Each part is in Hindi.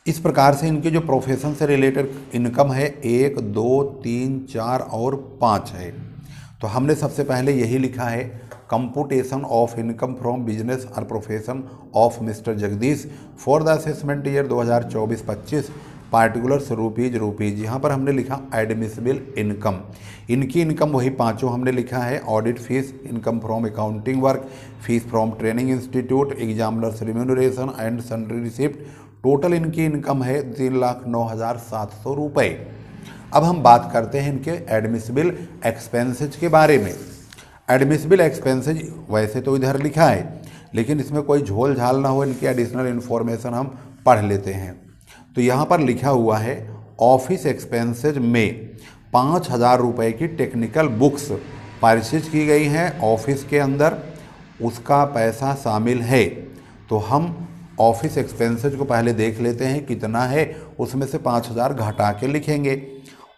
इस प्रकार से इनके जो प्रोफेशन से रिलेटेड इनकम है 1, 2, 3, 4 और 5 है। तो हमने सबसे पहले यही लिखा है, computation of income from business और profession of mister Jagdish for the assessment year 2024-25 particulars rupees. यहाँ पर हमने लिखा एडमिसिबल इनकम, इनकी इनकम वही पांचों हमने लिखा है। Audit fees, income from accounting work, fees from training institute, examiners remuneration and sundry receipt. Total इनकी इनकम है 3,09,700 रुपये। अब हम बात करते हैं इनके एडमिसिबल एक्सपेंसेज के बारे में। एडमिसिबल एक्सपेंसेज वैसे तो इधर लिखा है, लेकिन इसमें कोई झोल झाल ना हो, इनकी एडिशनल इन्फॉर्मेशन हम पढ़ लेते हैं। तो यहाँ पर लिखा हुआ है ऑफिस एक्सपेंसेज में 5,000 रुपये की टेक्निकल बुक्स परचेज की गई हैं ऑफिस के अंदर, उसका पैसा शामिल है। तो हम ऑफिस एक्सपेंसेज को पहले देख लेते हैं कितना है, उसमें से 5,000 घटा के लिखेंगे।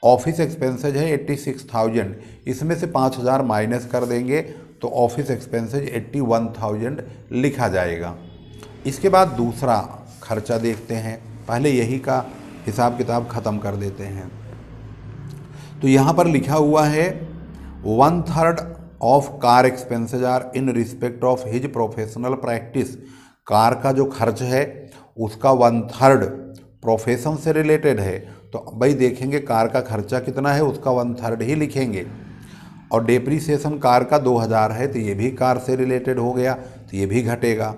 ऑफिस एक्सपेंसेज है 86,000, इसमें से 5,000 माइनस कर देंगे तो ऑफिस एक्सपेंसेज 81,000 लिखा जाएगा। इसके बाद दूसरा खर्चा देखते हैं, पहले यही का हिसाब किताब ख़त्म कर देते हैं। तो यहाँ पर लिखा हुआ है 1/3 of car expenses are in respect of his professional practice. Car का जो खर्च है उसका 1/3 प्रोफेशन से रिलेटेड है, तो भाई देखेंगे कार का खर्चा कितना है, उसका 1/3 ही लिखेंगे। और डेप्रीसिएशन कार का 2,000 है, तो ये भी कार से रिलेटेड हो गया, तो ये भी घटेगा।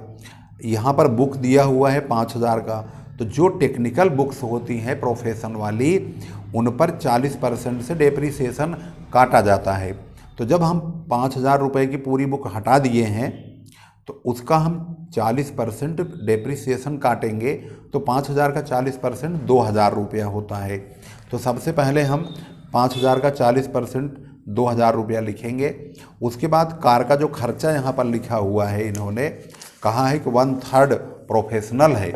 यहाँ पर बुक दिया हुआ है 5,000 का, तो जो टेक्निकल बुक्स होती हैं प्रोफेशन वाली, उन पर 40% से डेप्रीसिएशन काटा जाता है। तो जब हम 5,000 रुपये की पूरी बुक हटा दिए हैं तो उसका हम 40% डेप्रीसिएशन काटेंगे, तो 5,000 का 40% 2,000 रुपया होता है। तो सबसे पहले हम 5,000 का 40% 2,000 रुपया लिखेंगे। उसके बाद कार का जो खर्चा यहाँ पर लिखा हुआ है, इन्होंने कहा है कि 1/3 प्रोफेशनल है,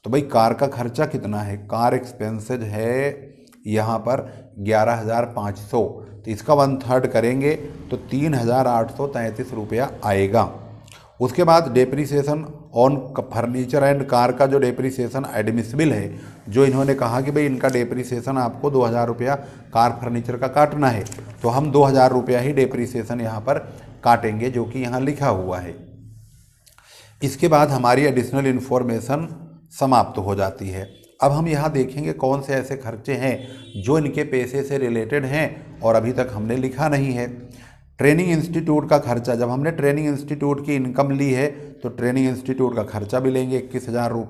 तो भाई कार का खर्चा कितना है, कार एक्सपेंसेज है यहाँ पर 11,500, तो इसका 1/3 करेंगे तो 3,833 रुपया आएगा। उसके बाद depreciation on furniture and car का जो डेप्रीसिएशन एडमिसिबल है, जो इन्होंने कहा कि भाई इनका डेप्रीसिएशन आपको 2,000 रुपया कार फर्नीचर का काटना है, तो हम 2,000 रुपया ही डेप्रीसिएशन यहाँ पर काटेंगे, जो कि यहाँ लिखा हुआ है। इसके बाद हमारी एडिशनल इन्फॉर्मेशन समाप्त हो जाती है। अब हम यहाँ देखेंगे कौन से ऐसे खर्चे हैं जो इनके पैसे से रिलेटेड हैं और अभी तक हमने लिखा नहीं है। ट्रेनिंग इंस्टीट्यूट का खर्चा, जब हमने ट्रेनिंग इंस्टीट्यूट की इनकम ली है तो ट्रेनिंग इंस्टीट्यूट का खर्चा भी लेंगे 21,000 रुपये।